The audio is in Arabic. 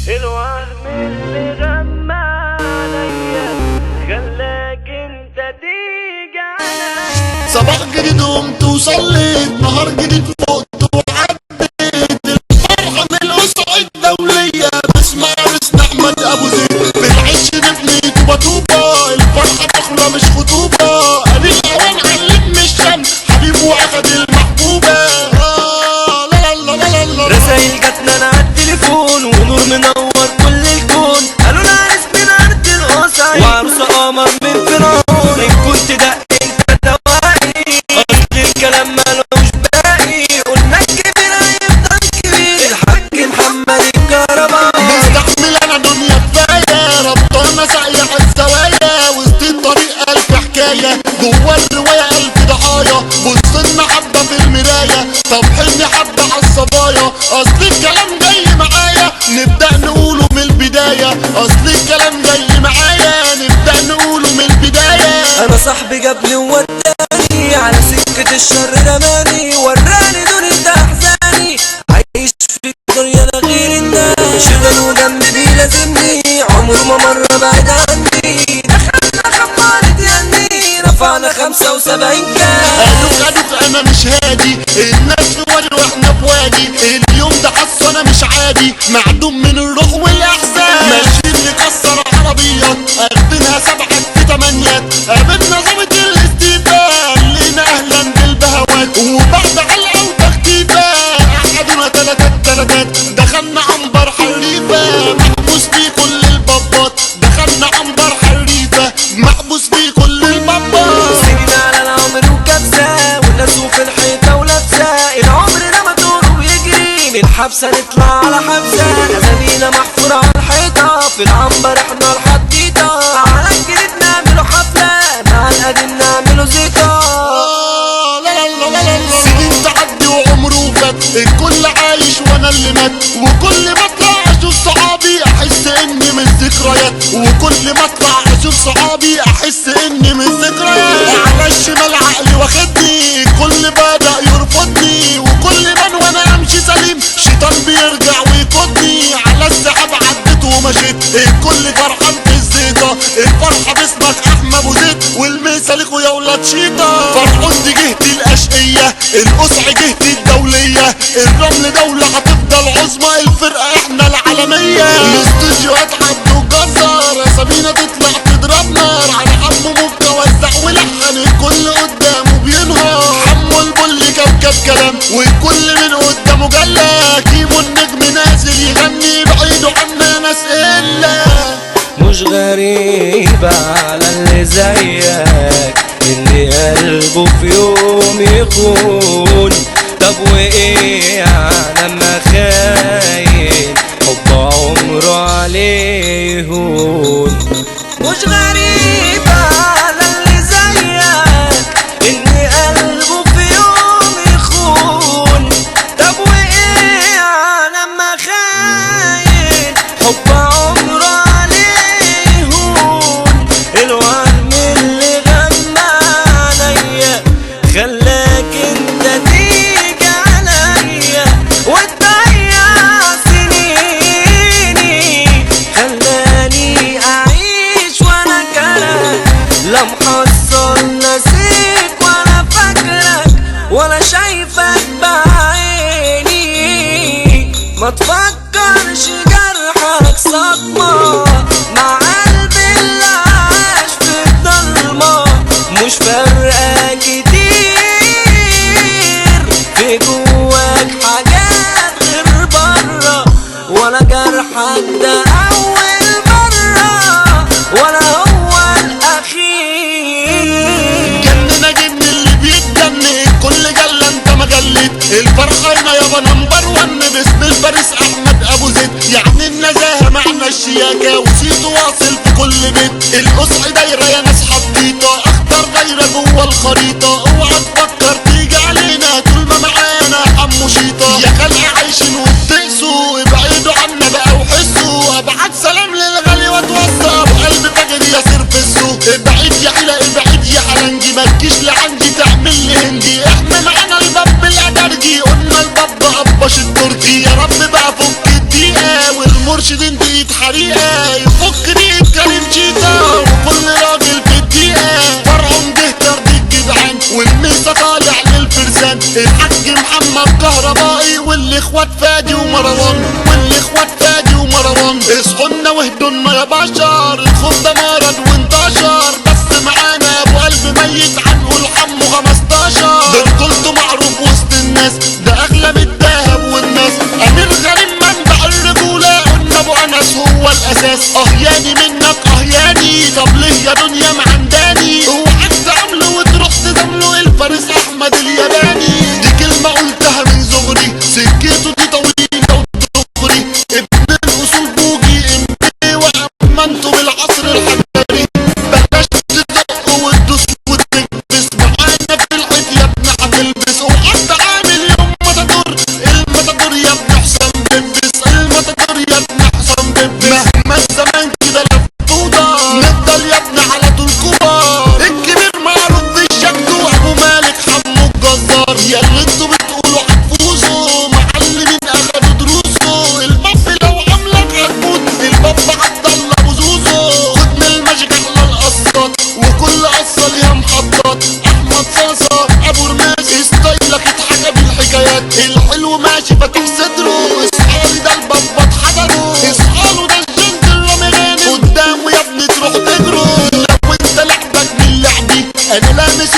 الوهم اللي غمى عليا خلاك انت تيجي عليا. صباح جديد قمت وصليت، نهار جديد فقت وعديت، الفرحة من الأسرة الدولية باسم عريسنا أحمد أبو زيد، بالعش نبني طوبة طوبة، الفرحة تخلى مش خطوبة، قليل أوان علم الشمس حبيب وأخد المحبوبة. لا لا لا لا لا. رسايل جاتنا أنا عالتليفون ونور منور كل الكون، قالوا لنا عريس من أرض القصعي وعروسة قمر من فرعون، إن كنت دق انت دوائي أصل الكلام مالوش باقي، قلنا الكبير هيفضل كبير الحاج محمد الكهربائي. مستحمل أنا دنيا كفاية، ربطانة سايح الزوايا، وسط الطريق ألف حكاية، جوا الرواية ألف ضحايا، بصلنا حبة في المراية، طب حلمي حبة عالصبايا، أصل الكلام جاي معايا نبدأ نقوله من البداية، أصل الكلام جاي معايا نبدأ نقوله من البداية. أنا صاحبي جابني ووداني على سكة الشر رماني، وراني دنيا أحزاني، عايش في الدنيا أنا غير الناس، شغل وجنبي بيلازمني عمره ما مرة بعيد عني، دخلنا خمارة ياني رفعنا 75 كاس. أدوك أنا مش هادي، الناس في وادي وإحنا في وادي، اليوم ده حاسه أنا مش عادي، معدوم من الروح والأحزان، ماشيين نكسر عربيات أخدينها 7 في 8، قابلنا ظابط الاستيفان لينا أهلا بالبهوات، وبعد علقة وتخطيفة قعدونا تلاتات، دخلنا عنبر حريفة محبوس فيه كل البابات، دخلنا عنبر حريفة محبوس فيه كل البابات. سنين على العمر وكبسة والناس في الحيطة ولابسة، العمر ده مدور ويجري من حبسة نطلع على حبسة، أسامينا محفورة على الحيطة في العنبر احنا الحديدة، على الجديد نعمله حفلة مع القديم نعمله زيطة. سنين تعدي وعمره فات، الكل عايش وانا اللي مات، وكل ما اطلع اشوف صحابي احس اني من ذكريات، وكل ما اطلع اشوف صحابي احس اني من ذكريات، على الشمال عقلي واخدني الكل بدأ يرفضني، وكل من وانا امشي سليم شيطان بيرجع ويقودني، على السحاب عديت ومشيت الكل فرحان في الزيطة، الفرحة باسمك احمد ابو زيد والمثال اخويا ولاد شيطة، فرحون دي جهتي الاشقية، القصع جهتي الدولية، الرمل دولة هتفضل عظمى، الفرقة احنا العالمية، الاستوديوهات عبد وجزار اسامينا تطلع تضرب نار، على حمو مبكى وزع ولحن الكل قدامه بينهار، حمو البل كوكب كلام والكل من قدامه جلا، كيمو النجم نازل يغني بعيده عنا ناس الا. مش غريبة على اللي زيك اللي قلبه في يوم يخون، طب وايه لما خاين حب عمره عليه هون. مش غريبة على اللي زيك اللي قلبه في يوم يخون، طب وايه لما خاين حب عمره عليه هون، الوهم اللي غمى عليا خلاك انت تيجي عليا، وتضيع سنيني خلاني اعيش وانا كرهك، لا محصل ناسيك ولا فاكرك ولا شايفك بعيني، ما تفكرش جرحك صدمة مع قلبي اللي عاش في الضلمة، مش فارقة كتير في جواك حاجات غير برا، ولا جرحك ده أول مرة ولا هو الأخير. جننا جبن اللي بيتجن الكل جل انت ما جليت، الفرحة هنا يابا نمبر 1 باسم الفارس احمد ابو زيد، يعني النزاهة معنى الشياكة وصيته واصل في كل بيت، القصع دايرة يا ناس حطيطة اختار دايرة جوه الخريطة، اوعى تفكر تيجي علينا طول ما معانا حمو شيطة، يا خلق عايشين وبتقسوا ابعدوا عنا بقى وحسوا، ابعت سلام للغالي واتوصى بقلب فجر ياسر في السوق، ابعد يا عيلة ابعد يا حلنجي ما تجيش لعندي تعمل لي هندي، احنا معانا الباب الادرجي قلنا الباب قبش التركي، يا رب بقى فك الدقيقة والمر المرشدين دقيقة حريقة يفك دقيقة كريم شيتا وكل راجل في الدقيقة فرعون ده ترضي الجدعان والميزة طالع للفرسان الحاج محمد كهربائي والاخوات فادي ومروان اصحنا واهدونا يا بشر الخوف ده مرض وانتشر بس معانا ابو قلب ميت عنقول حمو 15 ده رجولته معروف وسط الناس ده اغلى من الدهب والناس امير غريب منبع الرجولة قلنا ابو انس هو الاساس اهياني منك اهياني طب ليه يا دنيا معنداني اوعك تعمله وتروح تزامله الفارس احمد الياباني دي كلمة قلتها من صغري سكته دي طويلة وتغري ابن الاصول بوجي امبي وامنته بالعصر الحجري بلاش تدق وتدوس وتكبس معانا في العيد يا ابن هتلبس وحتى عامل يوم متدور المتدور يا ابن حسام بيبس المتدور يا ابن حسام بيبس مهما الزمان كده لف ودار نفضل يا ابن على طول كبار الكبير معروف بالشكل وابو مالك حمو الجزار يا اللي انتوا بتقولوا هتفوزوا معلمين اخدوا دروسه الباب لو عاملك هتموت الباب عبد الله ابو زوزو خد من الماجيك احلى القصات وكل قصه ليها محطات احمد صاصه ابو رماس ستايلك اتحكى بالحكايات الحلو ماشي فاتح صدره اصحابي ده الباب اتحضروا اصحاله ده الجنت الرمغاني قدامه يا ابني تروح تجروا لو انت لعبك من لعبي انا لامس